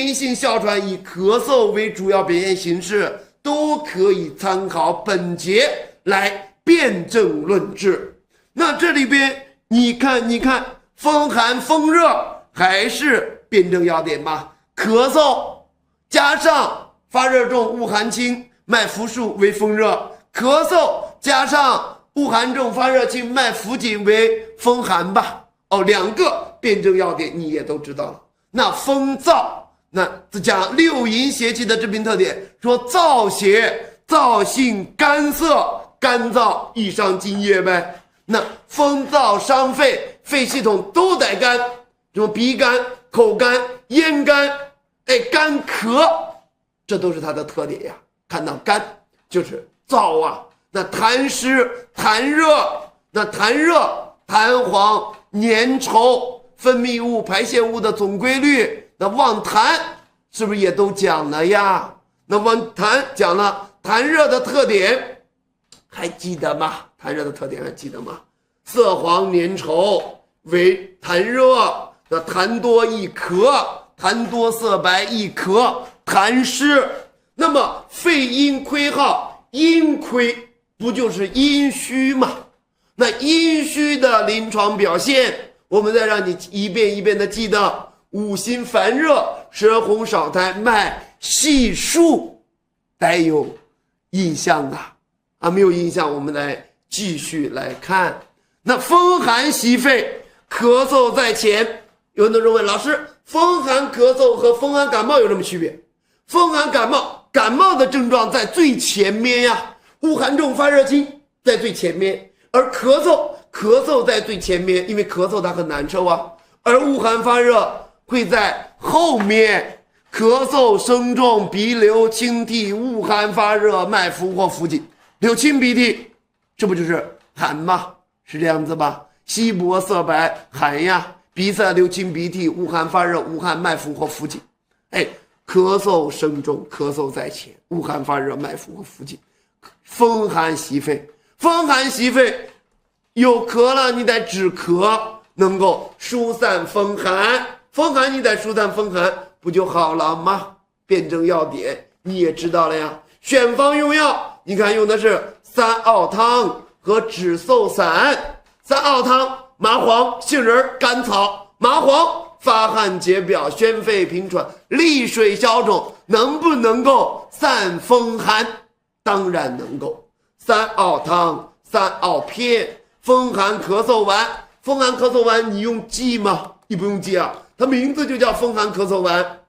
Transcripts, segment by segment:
阴性哮喘以咳嗽为主要表现形式，都可以参考本节来辩证论治。那这里边你看，风寒风热还是辩证要点吗？咳嗽加上发热重恶寒轻脉浮数为风热，咳嗽加上恶寒重发热轻脉浮紧为风寒吧。两个辩证要点你也都知道了。那风燥，那讲六淫邪气的治病特点，说燥邪，燥性干涩，干燥易伤津液呗。那风燥伤肺，肺系统都得干，什么鼻干、口干、咽干，干咳，这都是它的特点呀。看到干就是燥啊。那痰湿、痰热，那痰热、痰黄、粘稠、分泌物、排泄物的总规律，那望痰是不是也都讲了呀？那望痰讲了痰热的特点，还记得吗？痰热的特点还记得吗？色黄粘稠为痰热，那痰多易咳，痰多色白易咳，痰湿。那么肺阴亏耗，阴亏不就是阴虚吗？那阴虚的临床表现，我们再让你一遍一遍的记得：五心烦热，舌红少苔，脉细数，带有印象啊？没有印象，我们来继续来看。那风寒袭肺，咳嗽在前。有很多人问老师，风寒咳嗽和风寒感冒有什么区别？风寒感冒的症状在最前面呀，恶寒重发热轻在最前面，而咳嗽在最前面，因为咳嗽它很难受啊。而恶寒发热会在后面，咳嗽声重，鼻流清涕，恶寒发热，脉浮或浮紧，流清鼻涕，这不就是寒吗？是这样子吧？稀薄色白，寒呀，鼻塞流清鼻涕，恶寒发热，恶寒脉浮或浮紧。咳嗽声重，咳嗽在前，恶寒发热，脉浮或浮紧。风寒袭肺，风寒袭肺，有咳了你得止咳，能够疏散风寒，风寒你得疏散风寒，不就好了吗？辩证要点你也知道了呀。选方用药，你看用的是三奥汤和止嗽散。三奥汤，麻黄、杏仁、甘草。麻黄发汗解表，宣肺平喘，利水消肿，能不能够散风寒？当然能够。三奥汤、三奥片、风寒咳嗽丸。风寒咳嗽丸你用记吗？你不用记啊，它名字就叫风寒咳嗽丸，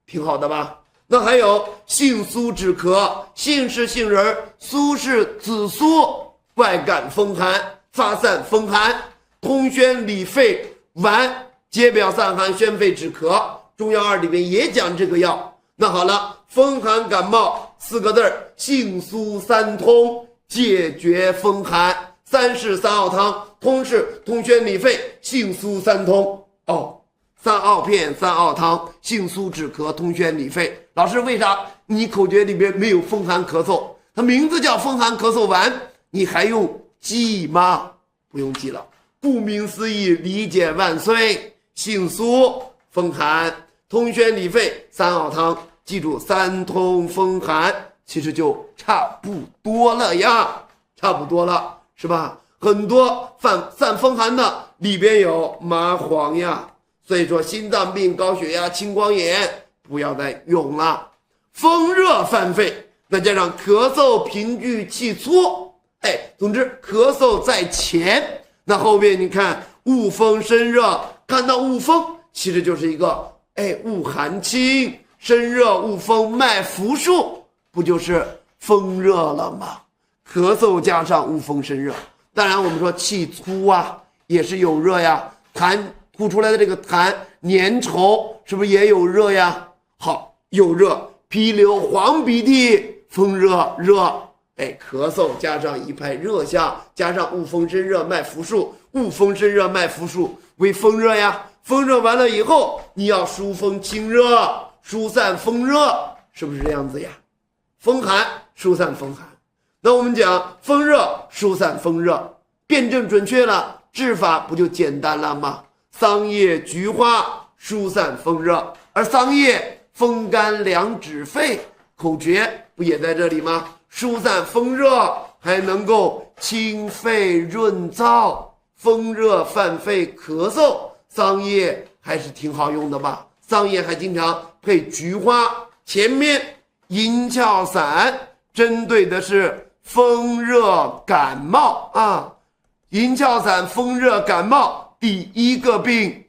挺好的吧？那还有杏苏止咳，杏是杏仁，苏是紫苏，外感风寒，发散风寒。通宣理肺丸，解表散寒，宣肺止咳。中药2里面也讲这个药。那好了，风寒感冒4个字，杏苏三通，解决风寒。三是三奥汤，通是通宣理肺，杏苏三通。三奥片、三奥汤，杏苏止咳，通宣理肺。老师，为啥你口诀里边没有风寒咳嗽？它名字叫风寒咳嗽丸，你还用记吗？不用记了。顾名思义，理解万岁。杏苏风寒，通宣理肺，三奥汤，记住三通风寒，其实就差不多了呀，差不多了，是吧？很多散风寒的里边有麻黄呀，所以说心脏病、高血压、青光眼不要再用了。风热犯肺，那加上咳嗽频聚气粗，总之咳嗽在前。那后边你看恶风身热，看到恶风其实就是一个恶寒轻，身热恶风，脉浮数，不就是风热了吗？咳嗽加上恶风身热，当然我们说气粗啊也是有热呀，痰吐出来的这个痰粘稠是不是也有热呀？好，有热，皮流黄鼻涕，风热热，咳嗽加上一派热象，加上恶风身热脉浮数，恶风身热脉浮数为风热呀。风热完了以后，你要疏风清热，疏散风热，是不是这样子呀？风寒疏散风寒，那我们讲风热疏散风热，辩证准确了，治法不就简单了吗？桑叶、菊花疏散风热，而桑叶风干凉止肺，口诀不也在这里吗？疏散风热，还能够清肺润燥，风热犯肺咳嗽，桑叶还是挺好用的吧？桑叶还经常配菊花。前面银翘散针对的是风热感冒啊，银翘散风热感冒第一个病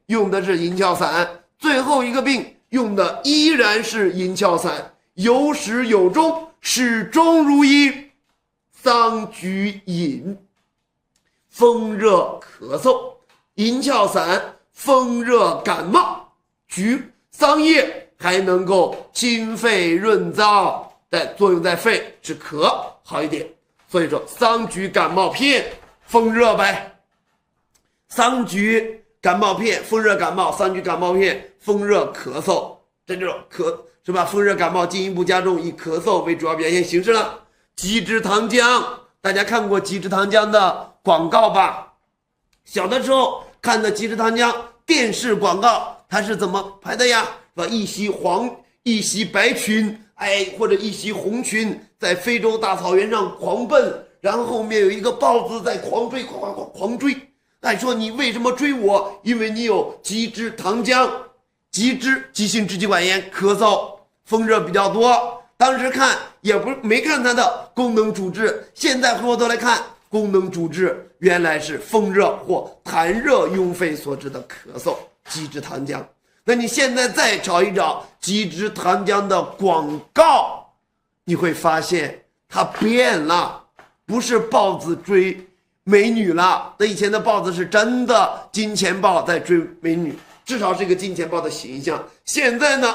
用的是银翘散，最后一个病用的依然是银翘散，有始有终，始终如一。桑菊饮，风热咳嗽，银翘散风热感冒，桑叶还能够清肺润燥，作用在肺，止咳好一点。所以说桑菊感冒片风热呗，桑菊感冒片风热感冒，桑菊感冒片风热咳嗽，这种是吧？风热感冒进一步加重，以咳嗽为主要表现形式了。鸡汁糖浆，大家看过鸡汁糖浆的广告吧？小的时候看的鸡汁糖浆电视广告，它是怎么拍的呀？是吧？一袭白裙，或者一袭红裙，在非洲大草原上狂奔，然后后面有一个豹子在狂追，狂追。说你为什么追我？因为你有鸡汁糖浆，急性支气管炎，咳嗽，风热比较多。当时看也没看它的功能主治，现在回过头来看功能主治，原来是风热或痰热壅肺所致的咳嗽，鸡汁糖浆。那你现在再找一找鸡汁糖浆的广告，你会发现它变了，不是豹子追美女了。那以前的豹子是真的金钱豹在追美女，至少是一个金钱豹的形象。现在呢，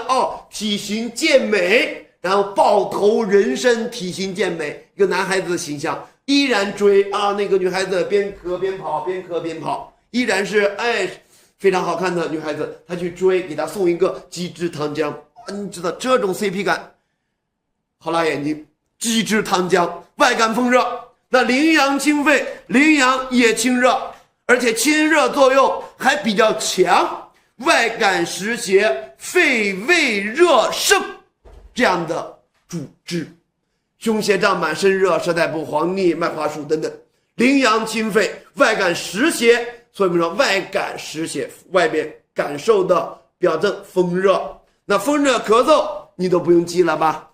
体型健美，然后豹头人身，体型健美，一个男孩子的形象，依然追那个女孩子边咳边跑，边咳边跑，依然是非常好看的女孩子，她去追，给她送一个鸡汁糖浆。你知道这种 CP 感好辣眼睛。鸡汁糖浆外感风热，那羚羊清肺，羚羊也清热，而且清热作用还比较强，外感实邪，肺胃热盛这样的主治。胸胁胀满，身热，舌苔不黄腻，脉滑数等等。羚羊清肺，外感实邪，所以我们说外感实邪，外边感受的表证风热。那风热咳嗽你都不用记了吧？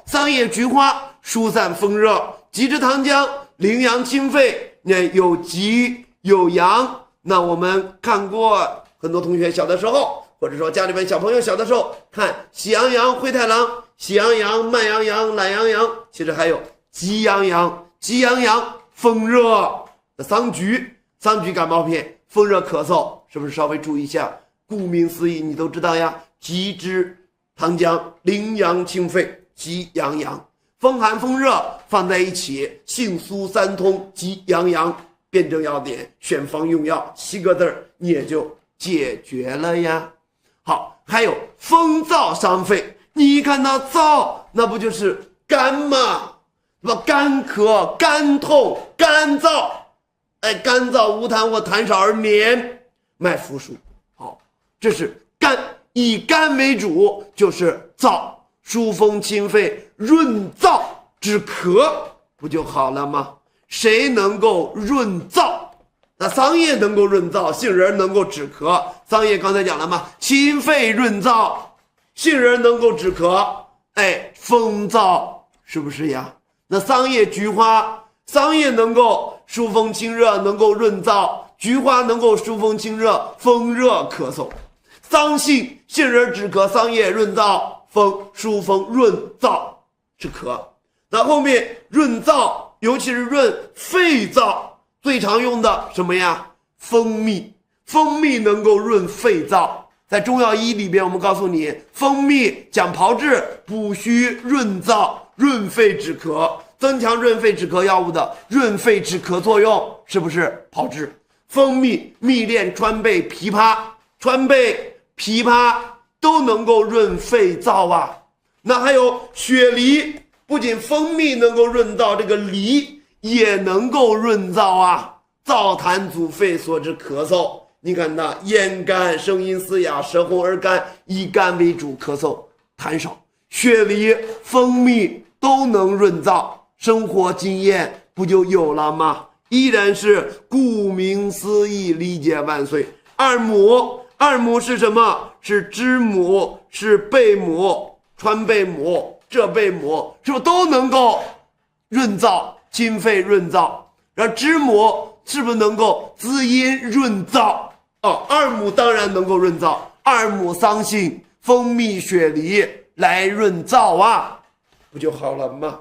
桑叶菊花疏散风热，鸡汁糖浆羚羊清肺，有吉有阳。那我们看过，很多同学小的时候，或者说家里面小朋友小的时候看喜羊羊灰太狼，喜羊羊慢羊羊懒羊羊，其实还有急羊羊风热。那桑菊感冒片风热咳嗽，是不是稍微注意一下？顾名思义你都知道呀，鸡汁糖浆羚羊清肺，急羊羊，风寒风热放在一起，性苏三通，急羊羊，辩证要点，选方用药，7个字你也就解决了呀。好，还有风燥伤肺，你一看到燥，那不就是干吗？干咳、干痛、干燥，干燥无痰或痰少而黏，脉浮数。好，这是干，以干为主，就是燥，疏风清肺，润燥止咳，不就好了吗？谁能够润燥？那桑叶能够润燥，杏仁能够止咳。桑叶刚才讲了吗？清肺润燥，杏仁能够止咳，风燥，是不是呀？那桑叶菊花，桑叶能够疏风清热，能够润燥，菊花能够疏风清热，风热咳嗽。桑杏仁止咳，桑叶润燥，疏风润燥止咳。那后面润燥，尤其是润肺燥，最常用的什么呀？蜂蜜能够润肺燥。在中药医里边，我们告诉你，蜂蜜讲炮制，补虚润燥，润肺止咳，增强润肺止咳药物的润肺止咳作用，是不是炮制？蜂蜜、蜜炼、川贝、枇杷都能够润肺燥啊。那还有雪梨，不仅蜂蜜能够润燥，这个梨也能够润燥啊。燥痰阻肺所致咳嗽，你看那咽干，声音嘶哑，舌红而干，以干为主，咳嗽痰少，血梨、蜂蜜都能润燥，生活经验不就有了吗？依然是顾名思义，理解万岁。二母是什么？是知母，是贝母，川贝母，浙贝母，是不是都能够润燥，清肺润燥？然后知母是不是能够滋阴润燥？二母当然能够润燥，二母桑杏、蜂蜜、雪梨来润燥啊，不就好了吗？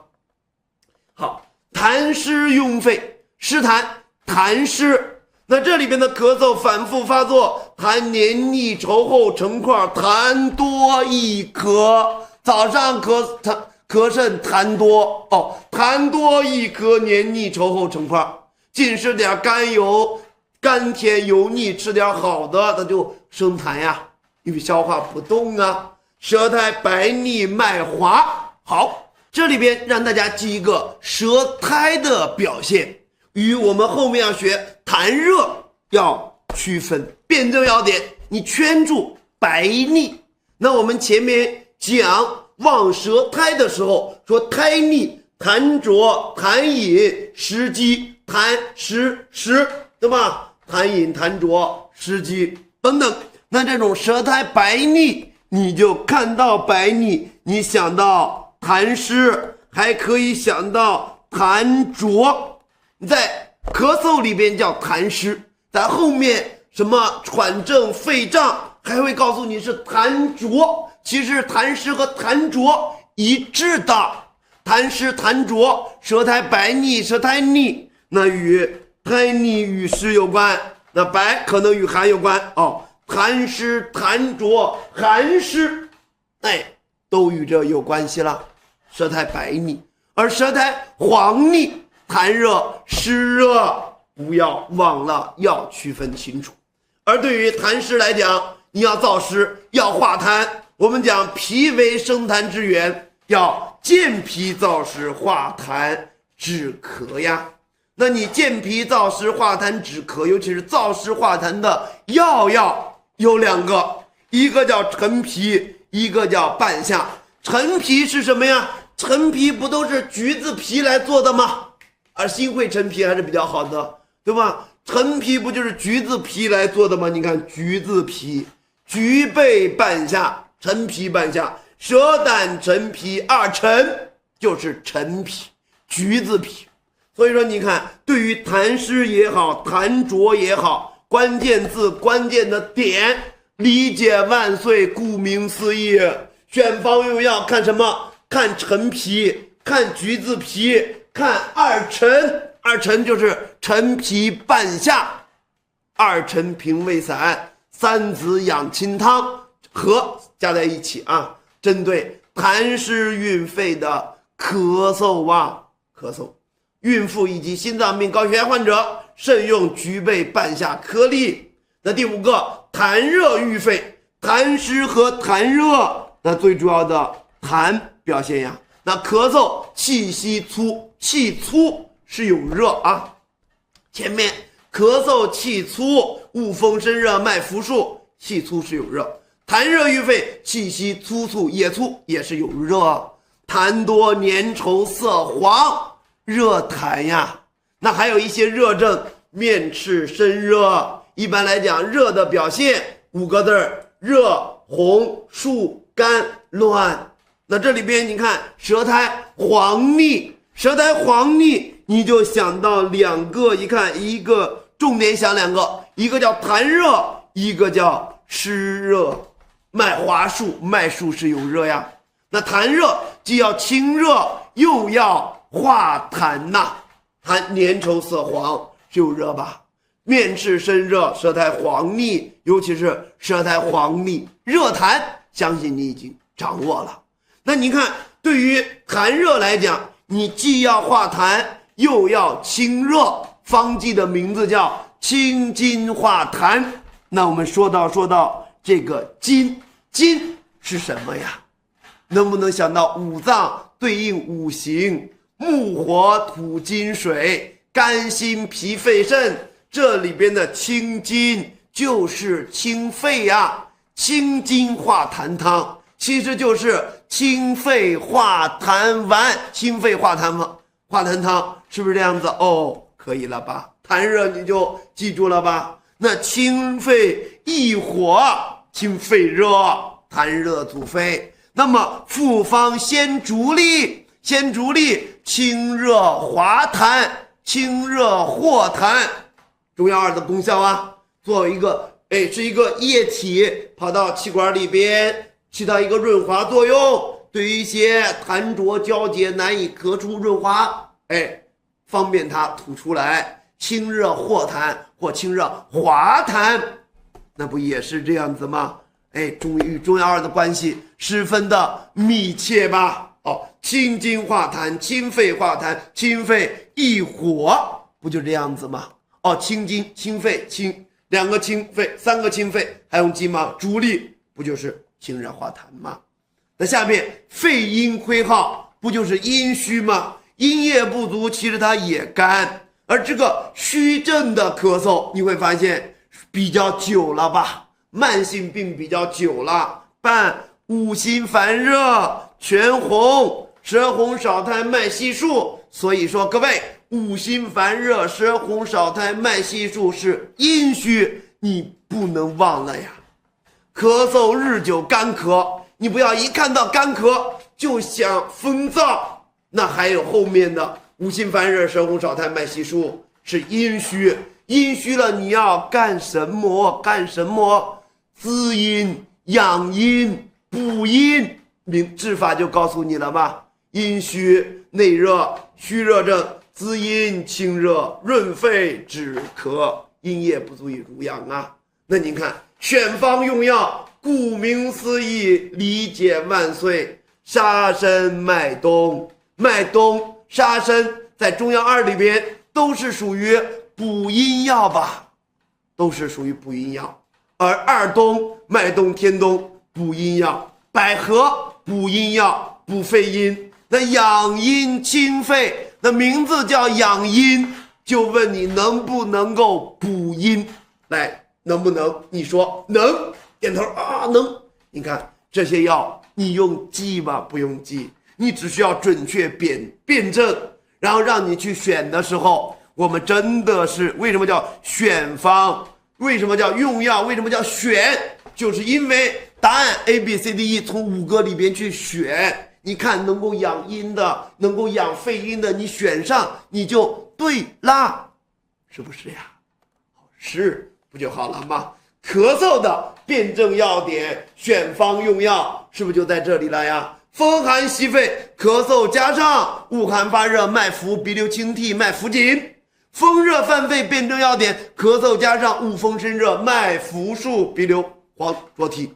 好，痰湿壅肺，湿痰，痰湿。那这里边的咳嗽反复发作，痰黏腻稠厚成块，痰多易咳。早上咳甚痰多痰多易咳，黏腻稠厚成块。进食点甘油，甘甜油腻，吃点好的，它就生痰呀，因为消化不动啊。舌苔白腻脉滑。好，这里边让大家记一个舌苔的表现，与我们后面要学痰热要区分。辩证要点，你圈住白腻。那我们前面讲望舌苔的时候说苔腻、痰浊、痰饮、湿积、痰湿，对吧？痰饮、痰浊、湿积等等。那这种舌苔白腻，你就看到白腻，你想到痰湿，还可以想到痰浊。你在咳嗽里边叫痰湿，在后面什么喘症、肺胀还会告诉你是痰浊。其实痰湿和痰浊一致的，痰湿、痰浊，舌苔白腻、舌苔腻，那与苔腻与湿有关，那白可能与寒有关痰湿、痰浊、寒湿，都与这有关系了。舌苔白腻，而舌苔黄腻，痰热、湿热，不要忘了要区分清楚。而对于痰湿来讲，你要燥湿，要化痰，我们讲脾为生痰之源，要健脾燥湿化痰止咳呀。那你健脾燥湿化痰止咳，尤其是燥湿化痰的药有两个，一个叫陈皮，一个叫半夏。陈皮是什么呀？陈皮不都是橘子皮来做的吗？而新会陈皮还是比较好的，对吧？陈皮不就是橘子皮来做的吗？你看橘子皮，橘贝半夏，陈皮半夏，蛇胆陈皮，二陈就是陈皮，橘子皮。所以说你看，对于痰湿也好，痰浊也好，关键字关键的点理解万岁。顾名思义，选方用药看什么？看陈皮，看橘子皮，看二陈。二陈就是陈皮半夏，二陈平胃散，三子养亲汤和加在一起啊，针对痰湿壅肺的咳嗽咳嗽。孕妇以及心脏病高血压患者慎用橘贝半夏颗粒。那第五个，痰热郁肺，痰湿和痰热，那最主要的痰表现呀。那咳嗽气息粗，气粗是有热啊。前面咳嗽气粗，恶风身热脉浮数，气粗是有热。痰热郁肺，气息粗促也粗，也是有热。痰多粘稠色黄，热痰呀。那还有一些热症，面赤身热。一般来讲，热的表现5个字：热、红、数、干、乱。那这里边你看舌苔黄腻，舌苔黄腻你就想到两个，一看一个重点想两个，一个叫痰热，一个叫湿热。脉滑数，脉数是有热呀。那痰热既要清热，又要化痰呐。痰粘稠色黄是有热吧？面赤身热，舌苔黄腻，尤其是舌苔黄腻热痰，相信你已经掌握了。那你看对于痰热来讲，你既要化痰又要清热，方剂的名字叫清津化痰。那我们说到这个津是什么呀？能不能想到五脏对应五行，木火土金水，肝心脾肺肾，这里边的清津就是清肺呀，清津化痰汤，其实就是清肺化痰丸，清肺化痰汤，是不是这样子？哦，可以了吧？痰热你就记住了吧？那清肺益火，清肺热，痰热阻肺。那么复方鲜竹沥，鲜竹沥清热滑痰，清热和痰。中药二的功效啊，作为一个是一个液体跑到气管里边，起到一个润滑作用，对于一些痰浊交结难以咳出润滑，方便它吐出来，清热和痰或清热滑痰，那不也是这样子吗？与中药二的关系十分的密切吧？清津化痰，清肺化痰，清肺益火，不就这样子吗？清津、清肺、两个清肺，三个清肺，还用记吗？竹沥不就是清热化痰吗？那下面肺阴亏耗，不就是阴虚吗？阴液不足，其实它也干，而这个虚症的咳嗽，你会发现比较久了吧？慢性病比较久了，伴五心烦热、全红、舌红少苔、脉细数。所以说各位，五心烦热、舌红少苔、脉细数是阴虚，你不能忘了呀。咳嗽日久干咳，你不要一看到干咳就想风燥，那还有后面的五心烦热、舌红少苔、脉细数是阴虚。阴虚了你要干什么？滋阴、养阴、补阴，治法就告诉你了吧？阴虚内热，虚热症，滋阴清热，润肺止咳，阴液不足以濡养啊。那您看选方用药，顾名思义，理解万岁。沙参、麦冬，沙参在中药二里边都是属于补阴药吧？都是属于补阴药。而二冬、麦冬、天冬补阴药，百合补阴药，补肺阴。那养阴清肺，那名字叫养阴，就问你能不能够补阴？来，能不能？你说能，点头啊，能。你看这些药，你用记吗？不用记，你只需要准确辩证，然后让你去选的时候，我们真的是为什么叫选方？为什么叫用药？为什么叫选？就是因为答案 ABCDE 从5个里边去选，你看能够养阴的，能够养肺阴的，你选上你就对啦，是不是呀？是，不就好了吗？咳嗽的辩证要点，选方用药，是不是就在这里了呀？风寒袭肺，咳嗽加上恶寒发热，脉浮，鼻流清涕，脉浮紧。风热犯肺，辩证要点，咳嗽加上恶风身热，脉浮数，鼻流黄浊涕。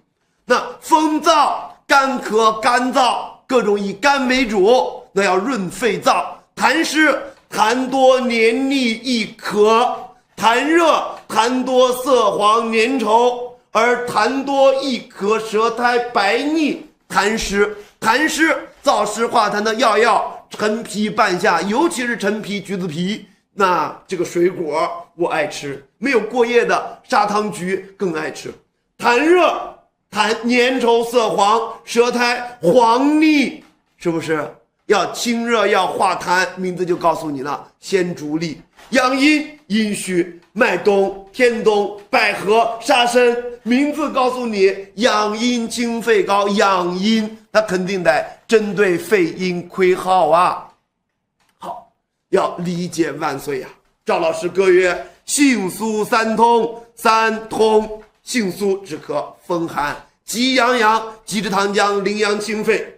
那风燥、干咳、干燥，各种以干为主，那要润肺燥。痰湿，痰多黏腻易咳；痰热，痰多色黄粘稠，而痰多易咳，舌苔白腻。痰湿燥湿化痰的药，陈皮、半夏，尤其是陈皮、橘子皮。那这个水果我爱吃，没有过夜的砂糖橘更爱吃。痰热，痰粘稠色黄，舌苔黄腻，是不是？要清热要化痰，名字就告诉你了，鲜竹沥。养阴阴虚，麦冬、天冬、百合、沙参，名字告诉你养阴清肺高，养阴它肯定得针对肺阴亏耗啊。要理解万岁呀！赵老师歌曰：杏苏三通，杏苏止咳风寒，吉阳阳，吉之糖浆，羚羊清肺，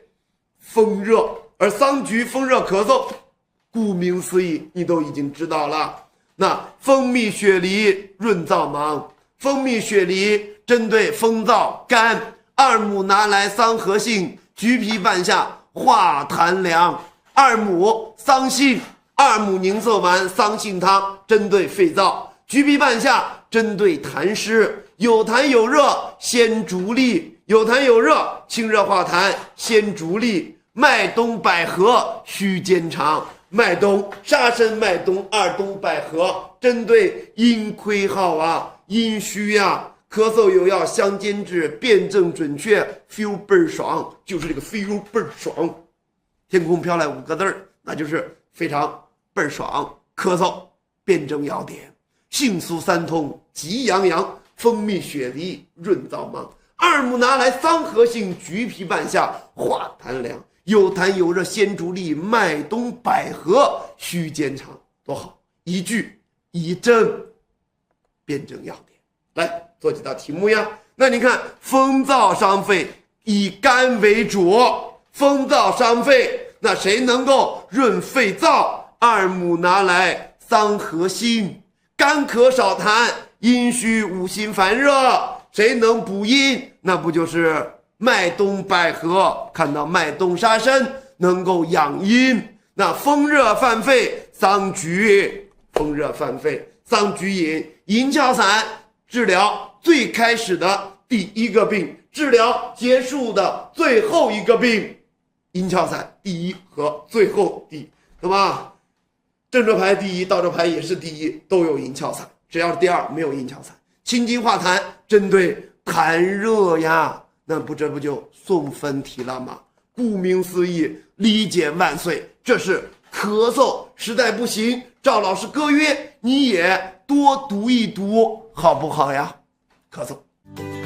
风热。而桑菊风热咳嗽，顾名思义，你都已经知道了。那蜂蜜雪梨润燥芒，蜂蜜雪梨针对风燥干，二母拿来桑和杏，橘皮半夏化痰凉，二母桑杏。二母凝色丸、桑杏汤针对肺燥，橘皮半夏针对痰湿，有痰有热鲜竹沥，有痰有热清热化痰鲜竹沥，麦冬、百合须兼长，麦冬、沙参、麦冬、二冬、百合针对阴亏耗啊，阴虚呀，咳嗽有药相煎治，辩证准确 ，feel 倍儿爽，就是这个 feel 倍儿爽。天空飘来5个字儿，那就是非常倍儿爽。咳嗽辩证要点：杏苏三通，极阳阳，蜂蜜雪梨润燥芒。2目拿来，桑核杏，橘皮半夏，化痰凉。有痰有热，鲜竹沥，麦冬百合，须煎肠。多好！一句一针，辩证要点。来做几道题目呀。那你看，风燥伤肺，以肝为主。风燥伤肺，那谁能够润肺燥？2目拿来，桑核杏。干咳少痰，阴虚五心烦热，谁能补阴？那不就是麦冬百合？看到麦冬沙参能够养阴。那风热犯肺，桑菊。风热犯肺，桑菊饮。银翘散治疗最开始的第1个病，治疗结束的最后1个病。银翘散第1和最后第一，对吧？正着排第1，倒着排也是第1，都有银翘散。只要是第2没有银翘散。清津化痰，针对痰热呀，那这不就送分题了吗？顾名思义，理解万岁。这是咳嗽，实在不行，赵老师歌约，你也多读一读，好不好呀？咳嗽。